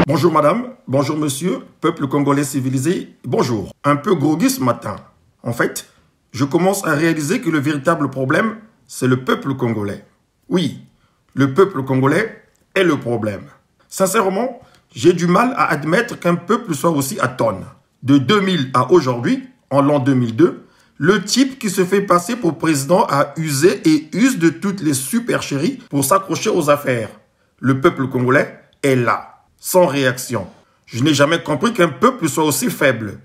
Bonjour madame, bonjour monsieur, peuple congolais civilisé, bonjour. Un peu groggy ce matin. En fait, je commence à réaliser que le véritable problème, c'est le peuple congolais. Oui, le peuple congolais est le problème. Sincèrement, j'ai du mal à admettre qu'un peuple soit aussi atone. De 2000 à aujourd'hui, en l'an 2002, le type qui se fait passer pour président a usé et use de toutes les supercheries pour s'accrocher aux affaires. Le peuple congolais est là. Sans réaction. Je n'ai jamais compris qu'un peuple soit aussi faible,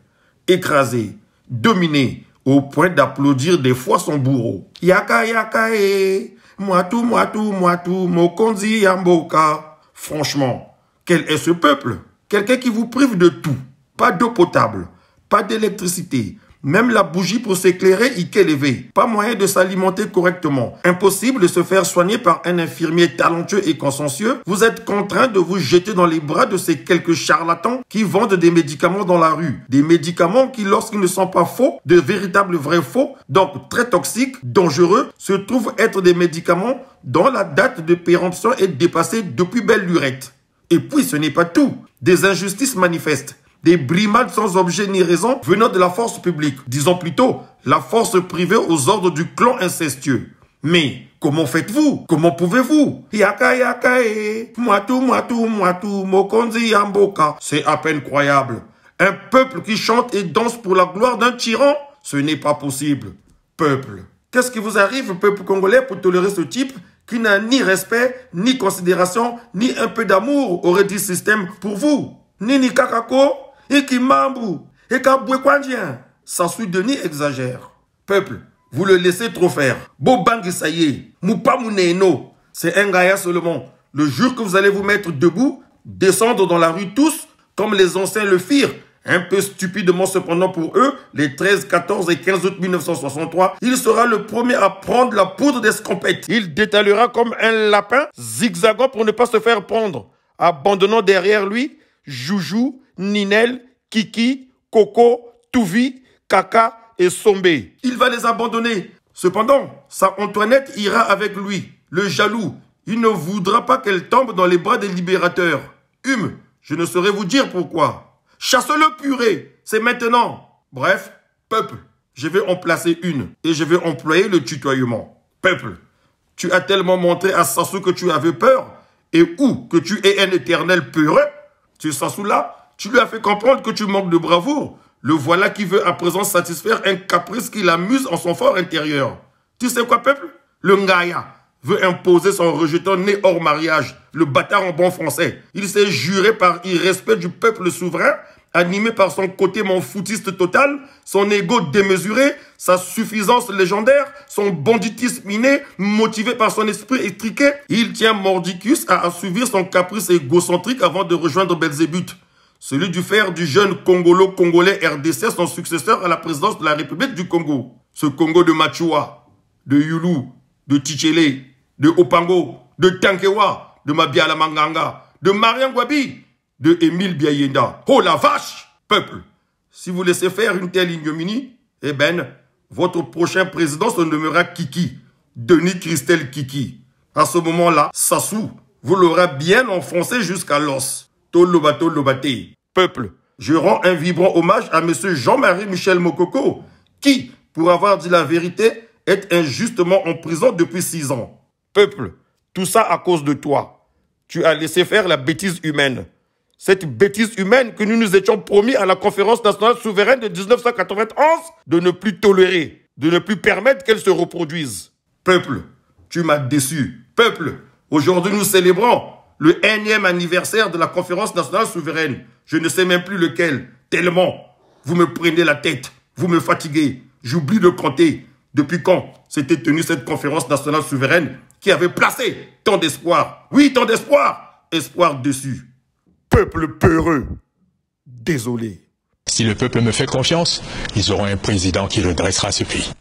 écrasé, dominé, au point d'applaudir des fois son bourreau. Yaka yaka e, moitou moitou moitou, mokonzi yamboka. Franchement, quel est ce peuple? Quelqu'un qui vous prive de tout. Pas d'eau potable, pas d'électricité. Même la bougie pour s'éclairer y qu'est élevée. Pas moyen de s'alimenter correctement. Impossible de se faire soigner par un infirmier talentueux et consciencieux. Vous êtes contraint de vous jeter dans les bras de ces quelques charlatans qui vendent des médicaments dans la rue. Des médicaments qui, lorsqu'ils ne sont pas faux, de véritables vrais faux, donc très toxiques, dangereux, se trouvent être des médicaments dont la date de péremption est dépassée depuis belle lurette. Et puis ce n'est pas tout. Des injustices manifestes. Des brimades sans objet ni raison venant de la force publique. Disons plutôt, la force privée aux ordres du clan incestueux. Mais, comment faites-vous? Comment pouvez-vous? Yaka yaka e, moitou moitou moitou, mokonzi yamboka. C'est à peine croyable. Un peuple qui chante et danse pour la gloire d'un tyran? Ce n'est pas possible. Peuple. Qu'est-ce qui vous arrive, peuple congolais, pour tolérer ce type qui n'a ni respect, ni considération, ni un peu d'amour, aurait dit système pour vous? Nini kakako? Ikimambu, Ekabouekwandien. Sassou Denis exagère. Peuple, vous le laissez trop faire. Bobangi Saye, Moupamouneno. C'est un gaya seulement. Le jour que vous allez vous mettre debout, descendre dans la rue tous, comme les anciens le firent, un peu stupidement cependant pour eux, les 13, 14 et 15 août 1963, il sera le premier à prendre la poudre d'escampette. Il détalera comme un lapin, zigzagant pour ne pas se faire prendre, abandonnant derrière lui Joujou, Ninel, Kiki, Coco, Touvi, Kaka et Sombé. Il va les abandonner. Cependant, sa Antoinette ira avec lui. Le jaloux, il ne voudra pas qu'elle tombe dans les bras des libérateurs. Je ne saurais vous dire pourquoi. Chasse-le purée, c'est maintenant. Bref, peuple, je vais en placer une et je vais employer le tutoiement. Peuple, tu as tellement montré à Sassou que tu avais peur et où que tu es un éternel peureux. Tu Sassou là, tu lui as fait comprendre que tu manques de bravoure. Le voilà qui veut à présent satisfaire un caprice qui l'amuse en son fort intérieur. Tu sais quoi, peuple? Le Ngaya veut imposer son rejeton né hors mariage, le bâtard en bon français. Il s'est juré par irrespect du peuple souverain, animé par son côté monfoutiste total, son ego démesuré, sa suffisance légendaire, son banditisme inné, motivé par son esprit étriqué. Il tient mordicus à assouvir son caprice égocentrique avant de rejoindre Belzébuth. Celui du faire du jeune Congolo-Congolais RDC son successeur à la présidence de la République du Congo. Ce Congo de Machua, de Yulu, de Tichele, de Opango, de Tankewa, de Mabiala Manganga, de Mariam Gwabi, de Émile Biayenda. Oh la vache! Peuple, si vous laissez faire une telle ignominie, eh ben, votre prochain président se nommera Kiki, Denis Christel Kiki. À ce moment-là, Sassou vous l'aura bien enfoncé jusqu'à l'os. Tolobato Lobate. Peuple, je rends un vibrant hommage à M. Jean-Marie Michel Mokoko, qui, pour avoir dit la vérité, est injustement en prison depuis 6 ans. Peuple, tout ça à cause de toi. Tu as laissé faire la bêtise humaine. Cette bêtise humaine que nous nous étions promis à la conférence nationale souveraine de 1991 de ne plus tolérer, de ne plus permettre qu'elle se reproduise. Peuple, tu m'as déçu. Peuple, aujourd'hui nous célébrons le 1e anniversaire de la conférence nationale souveraine. Je ne sais même plus lequel, tellement vous me prenez la tête, vous me fatiguez. J'oublie de compter depuis quand s'était tenue cette conférence nationale souveraine qui avait placé tant d'espoir. Oui, tant d'espoir. Espoir dessus. Peuple peureux. Désolé. Si le peuple me fait confiance, ils auront un président qui redressera ce pays.